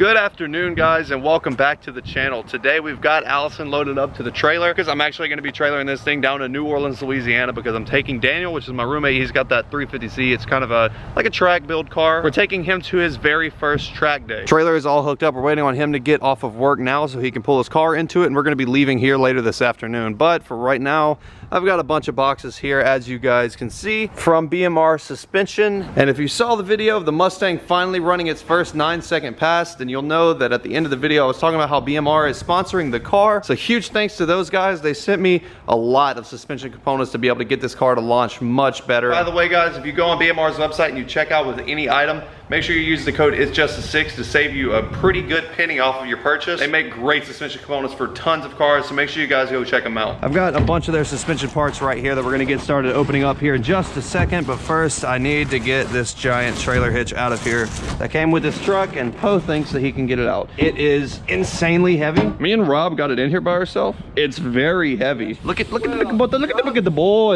Good afternoon, guys, and welcome back to the channel. Today we've got Allison loaded up to the trailer because I'm actually going to be trailering this thing down to New Orleans, Louisiana, because I'm taking Daniel, which is my roommate. He's got that 350Z. It's kind of like a track build car. We're taking him to his very first track day. Trailer is all hooked up. We're waiting on him to get off of work now so he can pull his car into it, and we're going to be leaving here later this afternoon. But for right now, I've got a bunch of boxes here, as you guys can see, from BMR Suspension. And if you saw the video of the Mustang finally running its first 9-second pass, then you'll know that at the end of the video I was talking about how BMR is sponsoring the car. So huge thanks to those guys. They sent me a lot of suspension components to be able to get this car to launch much better. By the way, guys, if you go on BMR's website and you check out with any item, make sure you use the code IT'sJustA6 to save you a pretty good penny off of your purchase. They make great suspension components for tons of cars, so make sure you guys go check them out. I've got a bunch of their suspension parts right here that we're gonna get started opening up here in just a second, but first I need to get this giant trailer hitch out of here that came with this truck, and Poe thinks that he can get it out. It is insanely heavy. Me and Rob got it in here by ourselves. It's very heavy. Look at the boy. Look at the boy.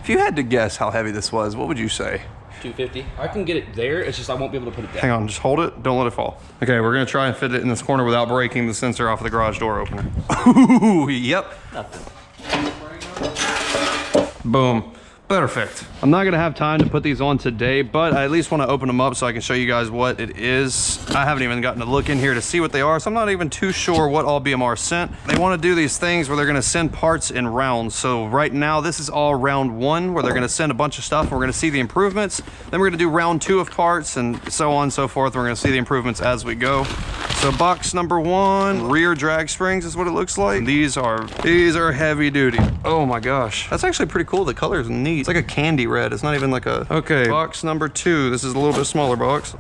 If you had to guess how heavy this was, what would you say? 250. I can get it there, it's just I won't be able to put it down. Hang on, just hold it, don't let it fall. Okay, we're gonna try and fit it in this corner without breaking the sensor off of the garage door opener. Ooh, yep. Nothing. Boom. Perfect. I'm not gonna have time to put these on today, but I at least want to open them up so I can show you guys what it is. I haven't even gotten to look in here to see what they are, so I'm not even too sure what all BMR sent. They want to do these things where they're gonna send parts in rounds. So right now, this is all round 1, where they're gonna send a bunch of stuff and we're gonna see the improvements. Then we're gonna do round 2 of parts and so on and so forth. We're gonna see the improvements as we go. So box number 1, rear drag springs is what it looks like. These are heavy duty. Oh my gosh. That's actually pretty cool. The color is neat. It's like a candy red. It's not even like a... Okay, box number 2. This is a little bit smaller box.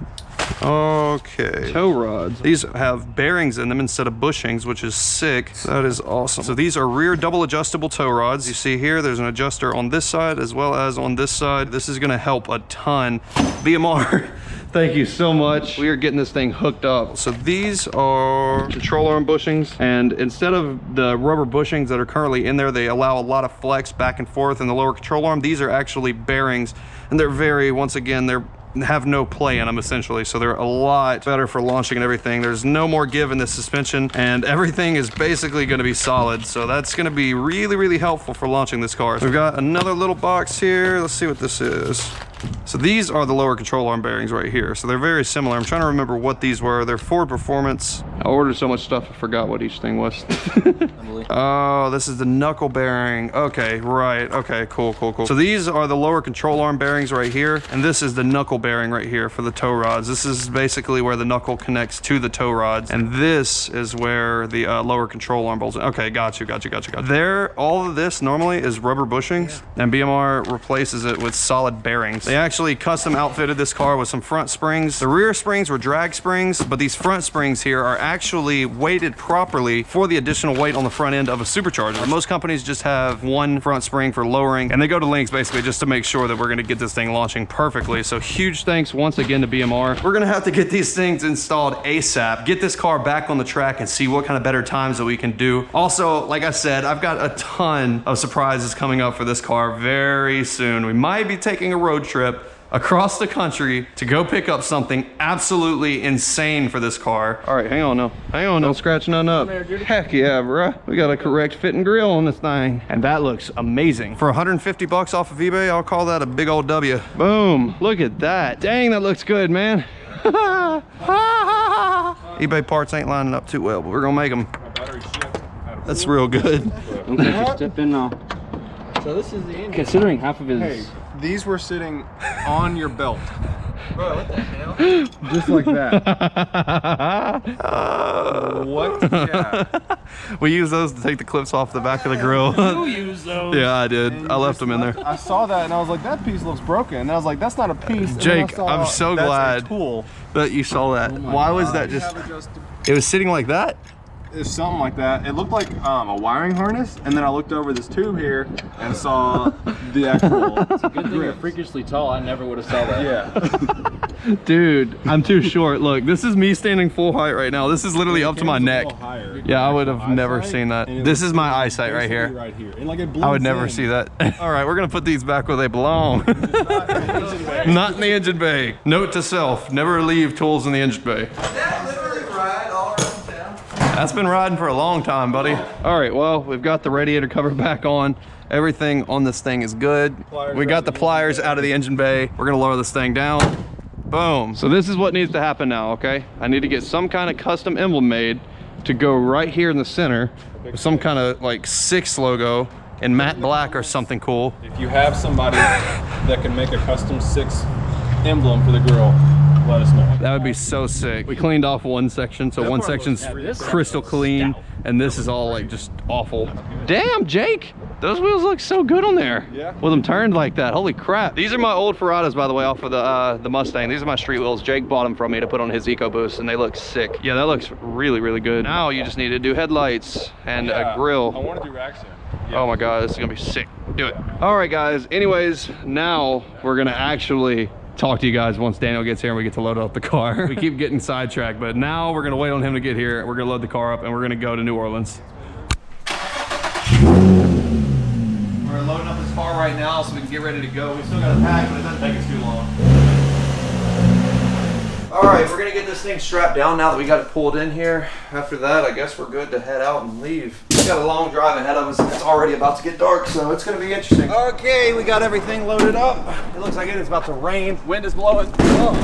Okay. Tow rods. These have bearings in them instead of bushings, which is sick. That is awesome. So these are rear double adjustable tow rods. You see here, there's an adjuster on this side as well as on this side. This is gonna help a ton. BMR. Thank you so much. We are getting this thing hooked up. So these are control arm bushings, and instead of the rubber bushings that are currently in there, they allow a lot of flex back and forth in the lower control arm. These are actually bearings, and they're very, once again, they have no play in them essentially, so they're a lot better for launching and everything. There's no more give in this suspension, and everything is basically going to be solid, so that's going to be really helpful for launching this car. We've got another little box here. Let's see what this is. So these are the lower control arm bearings right here. So they're very similar. I'm trying to remember what these were. They're Ford Performance. I ordered so much stuff I forgot what each thing was. Oh, this is the knuckle bearing. Okay, right. Okay, cool. So these are the lower control arm bearings right here, and this is the knuckle bearing right here for the tow rods. This is basically where the knuckle connects to the tow rods, and this is where the lower control arm bolts. Okay, got you. There, all of this normally is rubber bushings, and BMR replaces it with solid bearings. They actually custom outfitted this car with some front springs. The rear springs were drag springs, but these front springs here are actually weighted properly for the additional weight on the front end of a supercharger. Most companies just have one front spring for lowering, and they go to lengths basically just to make sure that we're gonna get this thing launching perfectly. So huge thanks once again to BMR. We're gonna have to get these things installed ASAP, get this car back on the track and see what kind of better times that we can do. Also, like I said, I've got a ton of surprises coming up for this car very soon. We might be taking a road trip across the country to go pick up something absolutely insane for this car. All right, hang on now. Don't scratch none up. Heck yeah, bruh. We got a correct fit and grill on this thing. And that looks amazing. For 150 bucks off of eBay, I'll call that a big old W. Boom, look at that. Dang, that looks good, man. eBay parts ain't lining up too well, but we're gonna make them. That's real good. Step in now. So this is the engine. Considering half of his... Hey, these were sitting on your belt. Bro, what the hell? Just like that. What? Yeah. We use those to take the clips off the back of the grill. You use those? Yeah, I did. I left them in there. I saw that and I was like, that piece looks broken. And I was like, that's not a piece. Jake, I'm so glad tool that you saw that. Oh Why was that just... It was sitting like that? It's something like that. It looked like a wiring harness, and then I looked over this tube here and saw the actual. It's a good thing you're freakishly tall. I never would have saw that. Yeah. Dude, I'm too short. Look, this is me standing full height right now. This is literally up to my neck. Yeah, I would have never seen that. This is my eyesight right here. Right here. And like it I would blends never in. see that. All right, we're gonna put these back where they belong. Not in the engine bay. Note to self, never leave tools in the engine bay. That's been riding for a long time, buddy. All right, well, we've got the radiator cover back on. Everything on this thing is good. We got the pliers out of the engine bay. We're gonna lower this thing down. Boom. So this is what needs to happen now, okay? I need to get some kind of custom emblem made to go right here in the center with some kind of like 6 logo in matte black or something cool. If you have somebody that can make a custom 6 emblem for the grill, let us know. That would be so sick. We cleaned off one section, so one section's crystal clean, and this is all like just awful. Damn, Jake, those wheels look so good on there. Yeah. With them turned like that, holy crap. These are my old Ferradas, by the way, off of the Mustang. These are my street wheels. Jake bought them from me to put on his EcoBoost, and they look sick. Yeah, that looks really, really good. Now you just need to do headlights and a grill. I want to do rack set. Oh my God, this is gonna be sick. Do it. All right, guys. Anyways, now we're gonna actually talk to you guys once Daniel gets here and we get to load up the car. We keep getting sidetracked, but now we're gonna wait on him to get here. We're gonna load the car up and we're gonna go to New Orleans. We're loading up this car right now so we can get ready to go. We still got to pack, but it doesn't take us too long. All right, we're gonna get this thing strapped down now that we got it pulled in here. After that, I guess we're good to head out and leave. We got a long drive ahead of us and it's already about to get dark, so it's gonna be interesting. Okay, we got everything loaded up. It looks like it is about to rain. Wind is blowing. Oh.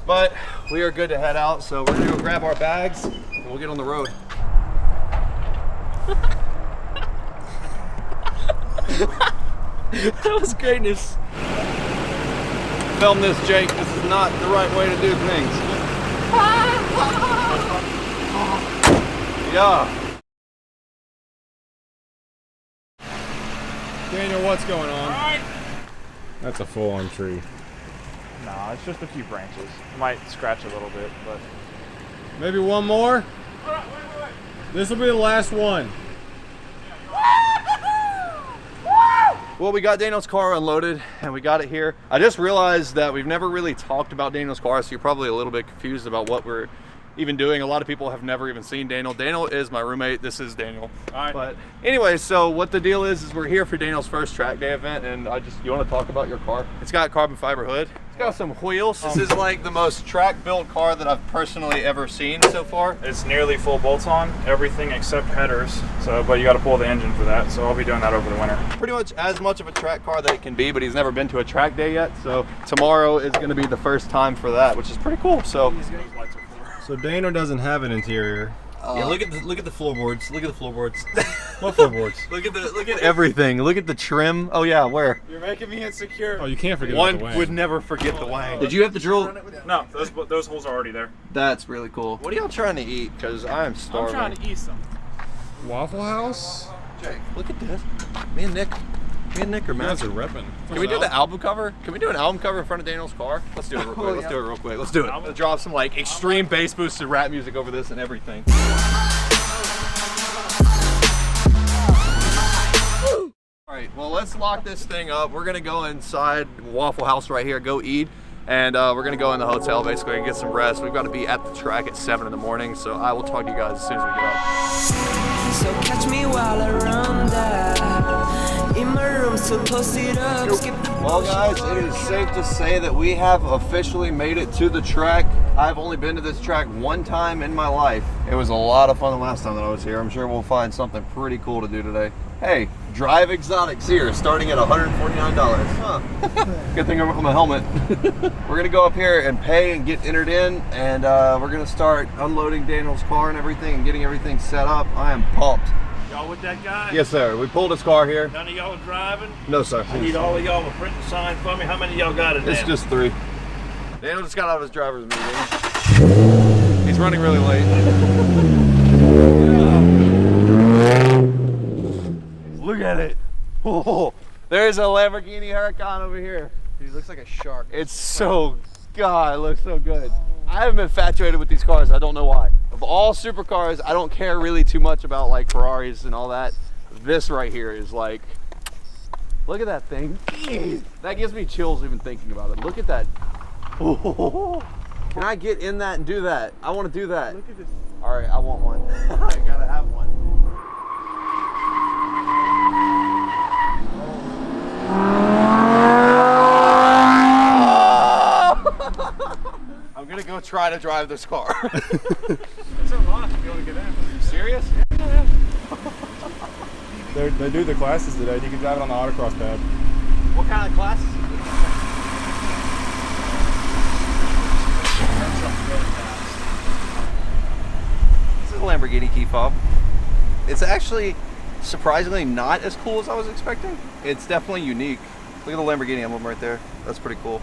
But we are good to head out, so we're gonna go grab our bags and we'll get on the road. That was greatness. Film this, Jake. This is not the right way to do things. Yeah. Daniel, what's going on? That's a full-on tree. No, it's just a few branches. It might scratch a little bit, but Maybe one more? This will be the last one. Well, we got Daniel's car unloaded and we got it here. I just realized that we've never really talked about Daniel's car, so you're probably a little bit confused about what we're even doing. A lot of people have never even seen Daniel. Daniel is my roommate. This is Daniel. All right. But anyway, so what the deal is we're here for Daniel's first track day event, and you want to talk about your car? It's got carbon fiber hood. It's got some wheels. This is like the most track built car that I've personally ever seen so far. it's nearly full bolts on, everything except headers. So, but you got to pull the engine for that. So I'll be doing that over the winter. Pretty much as much of a track car that it can be, but he's never been to a track day yet. So tomorrow is going to be the first time for that, which is pretty cool. So So Daniel doesn't have an interior. yeah, look at the floorboards. Look at the floorboards. What floorboards? look at everything. Look at the trim. Oh yeah, where? You're making me insecure. Oh, you can't forget One about the wang. would never forget the wang. Did you have to drill? No, those holes are already there. That's really cool. What are y'all trying to eat? Because I am starving. I'm trying to eat some. Waffle House? Jake, look at this. Me and Nick are You guys are mad. repping. Can we do the album cover? Can we do an album cover in front of Daniel's car? Let's do it real quick. Let's do it real quick. Let's do it. Let's drop some like extreme bass boosted rap music over this and everything. All right, well, let's lock this thing up. We're gonna go inside Waffle House right here, go eat, and we're gonna go in the hotel basically and get some rest. We've got to be at the track at 7 in the morning, so I will talk to you guys as soon as we get up. So catch me while I run that. In my room, so post it up. Skip the Well guys, it is safe to say that we have officially made it to the track. I've only been to this track one time in my life. It was a lot of fun the last time that I was here. I'm sure we'll find something pretty cool to do today. Hey, Drive Exotics here, starting at $149. Huh. Good thing I'm a helmet. We're gonna go up here and pay and get entered in, and we're gonna start unloading Daniel's car and everything and getting everything set up. I am pumped. Y'all with that guy? Yes sir, we pulled his car here. None of y'all are driving? No sir. I need all of y'all to print the sign for me. How many of y'all got in It's there? just 3. Daniel just got out of his driver's meeting. He's running really late. Look at it. Oh, there's a Lamborghini Huracan over here. He looks like a shark. It's so, God, it looks so good. I haven't been infatuated with these cars. I don't know why. Of all supercars, I don't care really too much about like Ferraris and all that. This right here is like, look at that thing. Jeez, that gives me chills even thinking about it. Look at that. Can I get in that and do that? I want to do that. Look at this. All right, I want one. I gotta have one. I'm gonna go try to drive this car. It's unlocked if you want to get in. Are you serious? Yeah. They do the classes today. You can drive it on the autocross pad. What kind of classes? This is a Lamborghini key fob. It's actually surprisingly not as cool as I was expecting. It's definitely unique. Look at the Lamborghini emblem right there. That's pretty cool.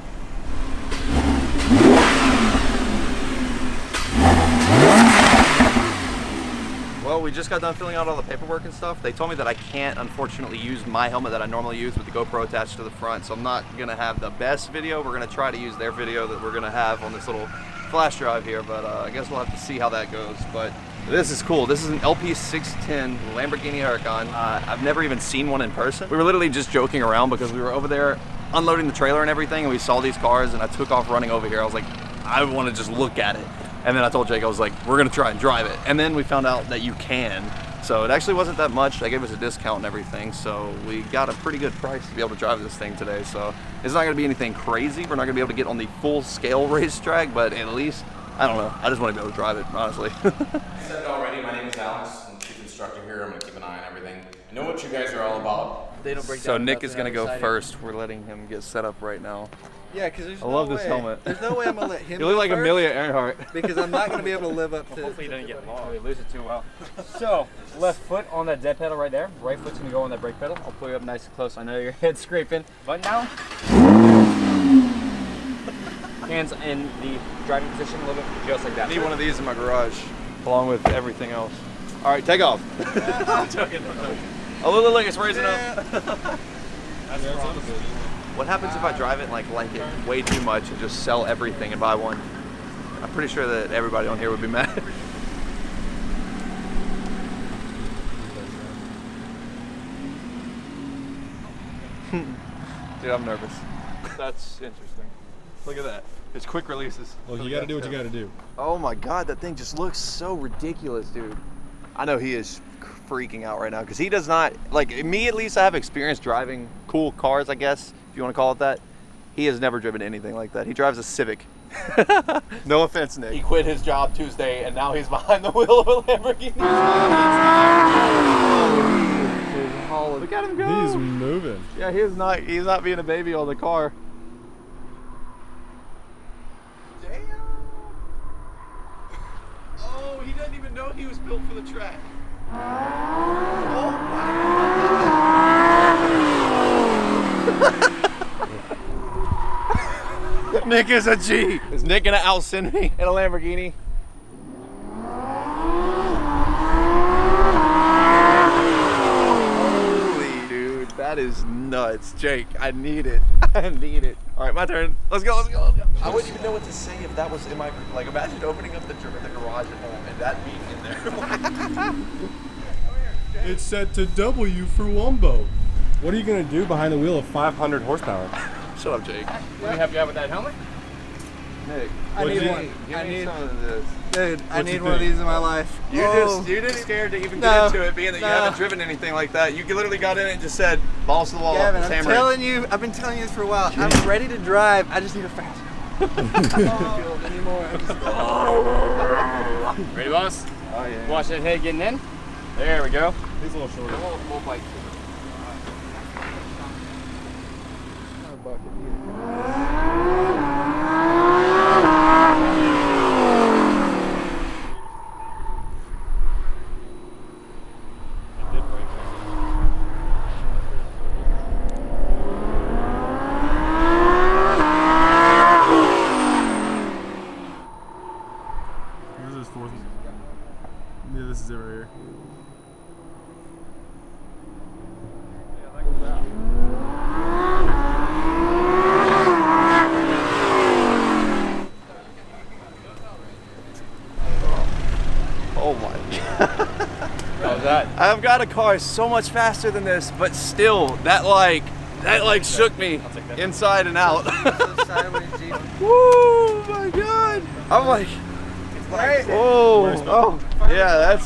Well, we just got done filling out all the paperwork and stuff. They told me that I can't, unfortunately, use my helmet that I normally use with the GoPro attached to the front, so I'm not gonna have the best video. We're gonna try to use their video that we're gonna have on this little flash drive here, but I guess we'll have to see how that goes. But this is cool. This is an LP610 Lamborghini Huracan. I've never even seen one in person. We were literally just joking around because we were over there unloading the trailer and everything, and we saw these cars, and I took off running over here. I was like, I want to just look at it. And then I told Jake, I was like, we're gonna try and drive it. And then we found out that you can. So it actually wasn't that much. They gave us a discount and everything. So we got a pretty good price to be able to drive this thing today. So it's not gonna be anything crazy. We're not gonna be able to get on the full scale racetrack, but at least, I don't know. I just wanna be able to drive it, honestly. I said it already, my name is Alex. I'm chief instructor here. I'm gonna keep an eye on everything. I know what you guys are all about. They don't break So down Nick nothing is gonna that go exciting. first. We're letting him get set up right now. Yeah, because there's I love this helmet. There's no way I'm gonna let him. You look go like first Amelia Earhart. because I'm not gonna be able to live up to. Hopefully he doesn't get long. We lose it too well. So, left foot on that dead pedal right there. Right foot's gonna go on that brake pedal. I'll pull you up nice and close. I know your head's scraping. But now, hands in the driving position a little bit, just like that. I need one of these in my garage, along with everything else. All right, take off. I'm joking. Oh, look, it's raising up. What happens if I drive it and like it way too much and just sell everything and buy one? I'm pretty sure that everybody on here would be mad. Dude, I'm nervous. That's interesting. Look at that. It's quick releases. Well, you gotta do what you gotta do. Oh my God, that thing just looks so ridiculous, dude. I know he is freaking out right now because he does not, like me at least, I have experience driving cool cars, I guess, if you want to call it that. He has never driven anything like that. He drives a Civic. No offense, Nick. He quit his job Tuesday and now he's behind the wheel of a Lamborghini. Look at him go. He's moving. Yeah, he's not being a baby on the car. Damn. Oh, he doesn't even know he was built for the track. Oh my. Nick is a G. Is Nick gonna outsend me in a Lamborghini? Holy dude, that is nuts. Jake, I need it. I need it. All right, my turn. Let's go, let's go, let's go. I wouldn't even know what to say if that was in my, like imagine opening up the garage at home and that being in there. It's set to W for Wumbo. What are you gonna do behind the wheel of 500 horsepower? Shut up, Jake. What do you have to have with that helmet? Nick, I need you- one. give I me need, some of this. dude. I What'd you need one of think? these in my life. You're just scared to even get into it, being that you haven't driven anything like that. You literally got in it and just said, balls to the wall. Gavin, it's I'm hammering. telling you, I've been telling you this for a while. I'm ready to drive. I just need a fast. I don't feel it anymore. I just, Ready, boss? Oh yeah. Watch that head getting in. There we go. He's a little shorter. We'll bike. This is fourth. Yeah, this is it right here. that. I've got a car so much faster than this, but still, that shook me inside and out. Woo, my God. I'm like, oh, yeah,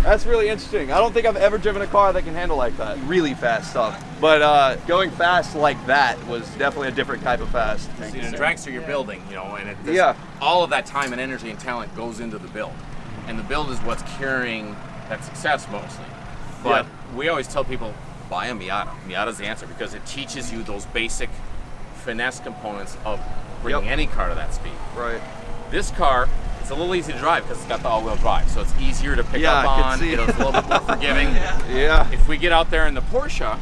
that's really interesting. I don't think I've ever driven a car that can handle like that. Really fast stuff. But going fast like that was definitely a different type of fast. See, the dragster you're building, you know, and all of that time and energy and talent goes into the build. And the build is what's carrying that success mostly. But we always tell people, buy a Miata. Miata's the answer because it teaches you those basic finesse components of bringing any car to that speed. Right. This car, it's a little easy to drive because it's got the all-wheel drive, so it's easier to pick up I can on. see. It's a little bit more forgiving. If we get out there in the Porsche,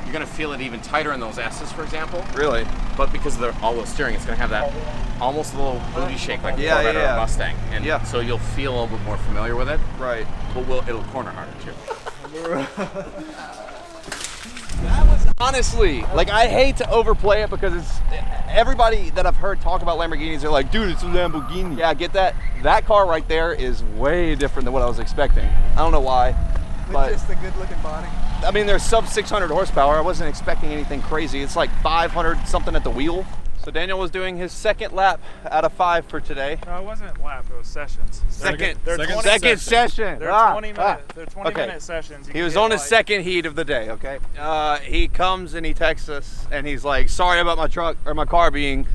you're gonna feel it even tighter in those S's, for example. Really? But because of the all-wheel steering, it's gonna have that almost a little booty shake like the Corvette or a Mustang, and so you'll feel a little bit more familiar with it. Right. But it'll corner harder too. That was honestly, like, I hate to overplay it because it's everybody that I've heard talk about Lamborghinis are like, dude, it's a Lamborghini. Yeah, I get that. That car right there is way different than what I was expecting. I don't know why. But just a good-looking body. I mean, there's sub 600 horsepower. I wasn't expecting anything crazy. It's like 500 something at the wheel. So Daniel was doing his second lap out of 5 for today. No, it wasn't lap, it was sessions. Second They're session. 20-minute sessions. He was on his second heat of the day, okay? He comes and he texts us and he's like, sorry about my truck or my car being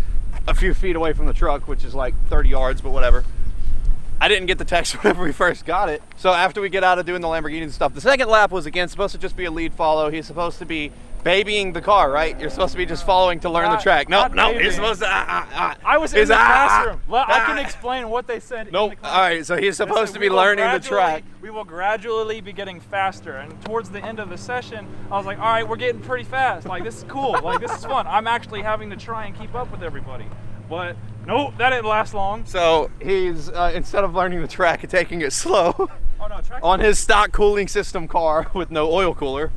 a few feet away from the truck, which is like 30 yards, but whatever. I didn't get the text whenever we first got it. So after we get out of doing the Lamborghini and stuff, the second lap was again supposed to just be a lead follow. He's supposed to be babying the car, right? You're supposed to be just following to learn the track. No, he's supposed to. I was in the classroom. I can explain what they said. Nope. All right, so he's supposed to be learning the track. We will gradually be getting faster, and towards the end of the session, I was like, all right, we're getting pretty fast. Like, this is cool. Like, this is fun. I'm actually having to try and keep up with everybody. But nope, that didn't last long. So he's instead of learning the track and taking it slow on his stock cooling system car with no oil cooler,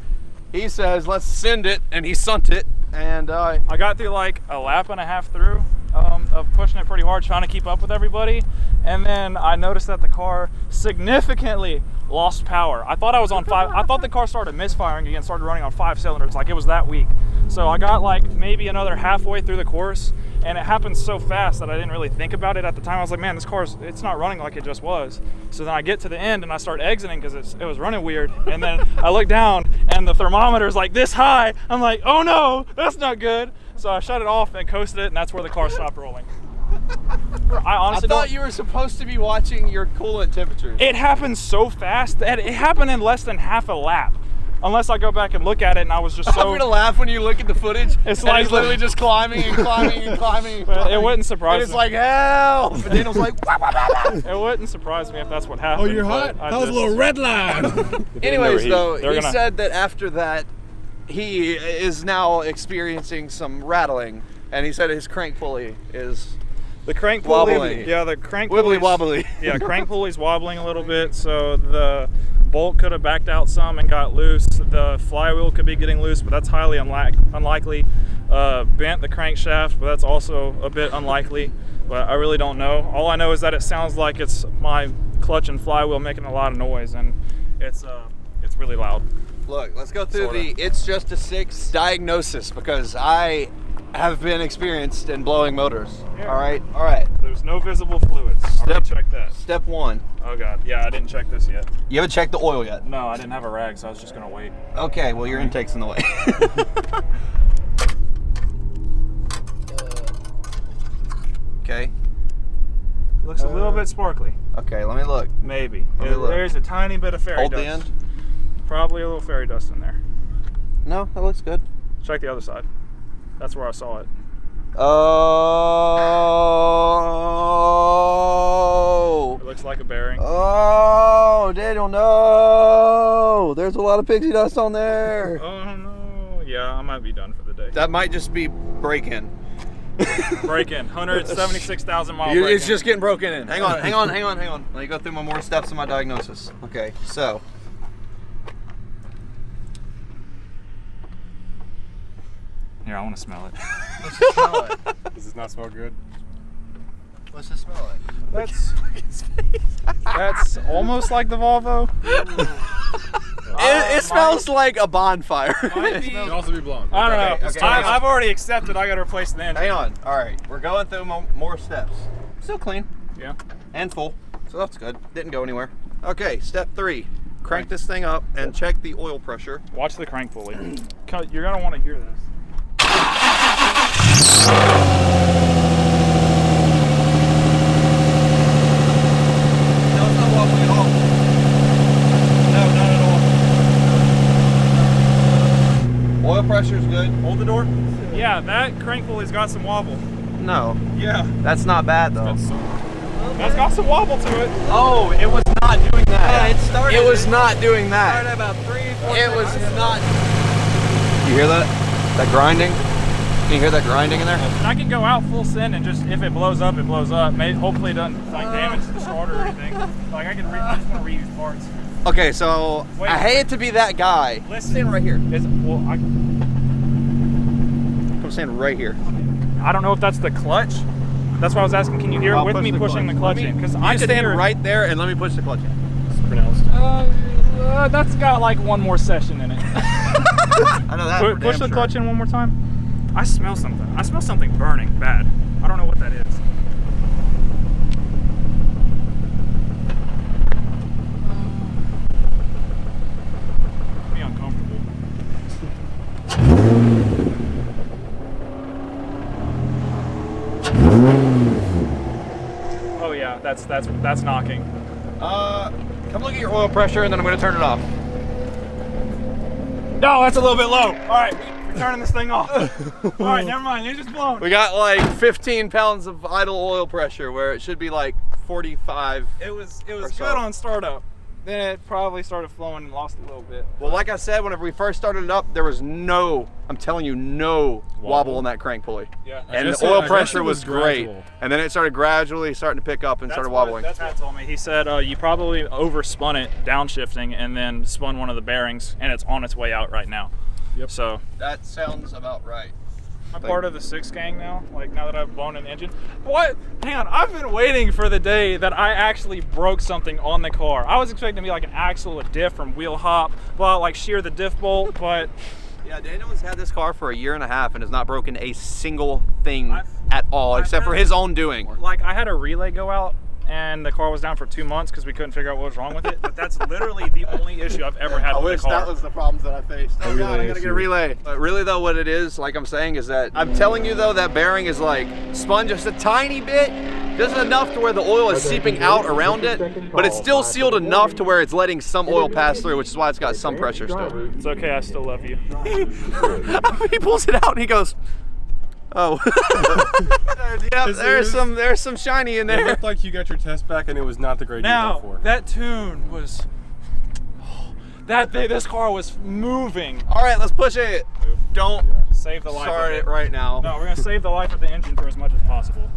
he says, let's send it, and he sent it. And I got through like a lap and a half through of pushing it pretty hard, trying to keep up with everybody. And then I noticed that the car significantly lost power. I thought I was on 5. I thought the car started misfiring again, started running on 5 cylinders, like it was that weak. So I got like maybe another halfway through the course, and it happened so fast that I didn't really think about it at the time. I was like, man, this car's, it's not running like it just was. So then I get to the end and I start exiting because it was running weird. And then I look down and the thermometer's like this high. I'm like, oh no, that's not good. So I shut it off and coasted it, and that's where the car stopped rolling. I honestly thought you were supposed to be watching your coolant temperatures. It happened so fast that it happened in less than half a lap. Unless I go back and look at it, and I was just so. I'm gonna laugh when you look at the footage. It's like like he's literally just climbing and climbing and climbing. And climbing. It wouldn't surprise me. It's like help. But Daniel's like. It wouldn't surprise me if that's what happened. Oh, you're hot. That was a little red line. Anyways, though, he said that after that, he is now experiencing some rattling, and he said his crank pulley is. The crank pulley, wobbly. Yeah, the crank wibbly wobbly. Yeah, crank pulley's wobbling a little bit, so the bolt could have backed out some and got loose. The flywheel could be getting loose, but that's highly unlikely. Bent the crankshaft, but that's also a bit unlikely. But I really don't know. All I know is that it sounds like it's my clutch and flywheel making a lot of noise, and it's really loud. Look, let's go through the It's Just a 6 diagnosis, because I have been experienced in blowing motors. Yeah. All right. There's no visible fluids. Already checked that. Step 1. Oh God, yeah, I didn't check this yet. You haven't checked the oil yet? No, I didn't have a rag, so I was just gonna wait. Okay, well your intake's in the way. Okay. Looks a little bit sparkly. Okay, let me look. Maybe. Let me look. There's a tiny bit of fairy Hold dust. the end. Probably a little fairy dust in there. No, that looks good. Check the other side. That's where I saw it. Oh. It looks like a bearing. Oh, Daniel, no. There's a lot of pixie dust on there. Oh no. Yeah, I might be done for the day. That might just be break-in. Break-in. 176,000 mile It's break-in. just getting broken in. Hang on. Let me go through my more steps in my diagnosis. Okay, so. Here, I want to smell it. Let's just smell it. Does this not smell good? Let's just smell it. That's. That's almost like the Volvo. It smells like a bonfire. It could also be blown. I don't know. Okay. I've already accepted I got to replace the engine. Hang on. All right, we're going through more steps. Still clean Yeah. and full, so that's good. Didn't go anywhere. Okay, step 3. Crank this thing up and check the oil pressure. Watch the crank pulley. You're gonna want to hear this. No, it's not wobbling at all. No, not at all. Oil pressure's good. Hold the door. Yeah, that crank pulley's got some wobble. No, Yeah. that's not bad though. That's got some wobble to it. Oh, it was not doing that. It started. It was not doing Started that. about 3-4 It was seconds. not. You hear that? That grinding? Can you hear that grinding in there? And I can go out full send and just, if it blows up, it blows up. Hopefully it doesn't like damage the starter or anything. Like I just want to reuse parts. Okay, so Wait. I hate to be that guy. Listen. Stand right here. I'm standing right here. I don't know if that's the clutch. That's why I was asking, can you hear it with me pushing the clutch in? Because I could stand hear it. right there and let me push the clutch in. It's pronounced. That's got like one more session in it. I know that. for Push damn the sure. clutch in one more time. I smell something. I smell something burning bad. I don't know what that is. Be uncomfortable. Oh yeah, that's knocking. Come look at your oil pressure and then I'm gonna turn it off. No, that's a little bit low. All right, we're turning this thing off. All right, never mind. Engine's blown. We got like 15 pounds of idle oil pressure where it should be like 45. It was or good so. on startup. Then it probably started flowing and lost a little bit. Well, like I said, whenever we first started it up, there was no, I'm telling you, no wobble on that crank pulley. Yeah. And guess the oil I guess pressure it was great. gradual. And then it started gradually starting to pick up and started wobbling. That's what Matt told me. He said you probably overspun it downshifting and then spun one of the bearings, and it's on its way out right now. Yep. So That sounds about right. I'm part of the 6 gang now. Like now that I've blown an engine. What? Hang on. I've been waiting for the day that I actually broke something on the car. I was expecting to be like an axle, a diff from wheel hop, well, like shear the diff bolt, but Yeah, Daniel has had this car for a year and a half and has not broken a single thing I've- at all, I've except for had- his own doing. like I had a relay go out and the car was down for 2 months because we couldn't figure out what was wrong with it. But that's literally the only issue I've ever had with the car. the problems that I faced. Oh God, I gotta get a relay. But really though, what it is, like I'm saying, is that I'm telling you though, that bearing is like spun just a tiny bit, just enough to where the oil is seeping out around it, but it's still sealed enough to where it's letting some oil pass through, which is why it's got some pressure still. It's okay, I still love you. He pulls it out and he goes, oh. Yeah, there's some shiny in It there. looked like you got your test back and it was not the grade you Now hoped for. that tune was this car was moving. All right, let's push it. Don't Save the life. start of it right now. No, we're gonna save the life of the engine for as much as possible.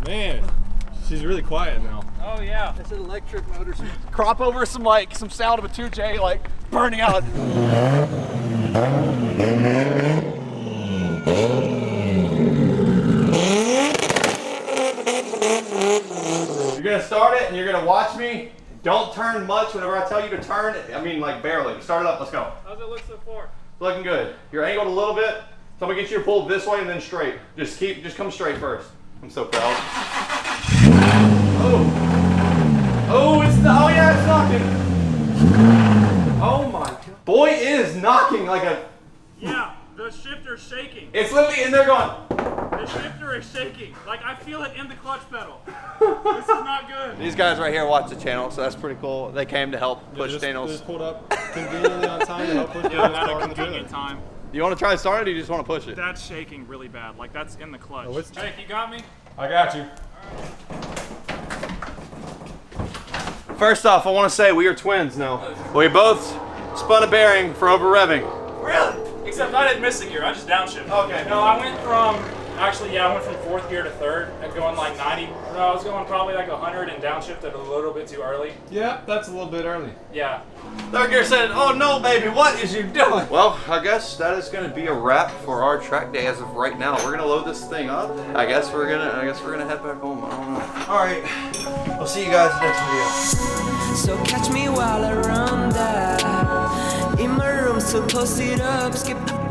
Man, she's really quiet now. Oh yeah. It's an electric motor. Crop over some sound of a 2J like burning out. You're gonna start it and you're gonna watch me. Don't turn much whenever I tell you to turn. I mean like barely. Start it up, let's go. How's it look so far? Looking good. You're angled a little bit. So I'm gonna get you to pull this way and then straight. Just come straight first. I'm so proud. Oh, yeah, it's knocking. Oh my God. Boy, it is knocking like a, Yeah, the shifter's shaking. it's literally in there going. The shifter is shaking. Like I feel it in the clutch pedal. This is not good. These guys right here watch the channel, so that's pretty cool. They came to help push They Daniel's. just pulled up conveniently on time to help push Yeah, Daniel's at car a in the trailer. convenient time. You want to try to start it or you just want to push it? That's shaking really bad. Like that's in the clutch. Oh, it's- Jake, you got me? I got you. First off, I want to say we are twins now. We both spun a bearing for over revving. Really? Except I didn't miss a gear. I just downshifted. Okay. No, I went from I went from 4th gear to 3rd, and going like 90. No, I was going probably like 100 and downshifted a little bit too early. Yeah, that's a little bit early. Yeah. Third gear said, "Oh no, baby, what is you doing?" Well, I guess that is going to be a wrap for our track day as of right now. We're going to load this thing up. I guess we're gonna head back home. I don't know. All right, We'll see you guys next video. So catch me while I run that. In my room, still post it up. Skip the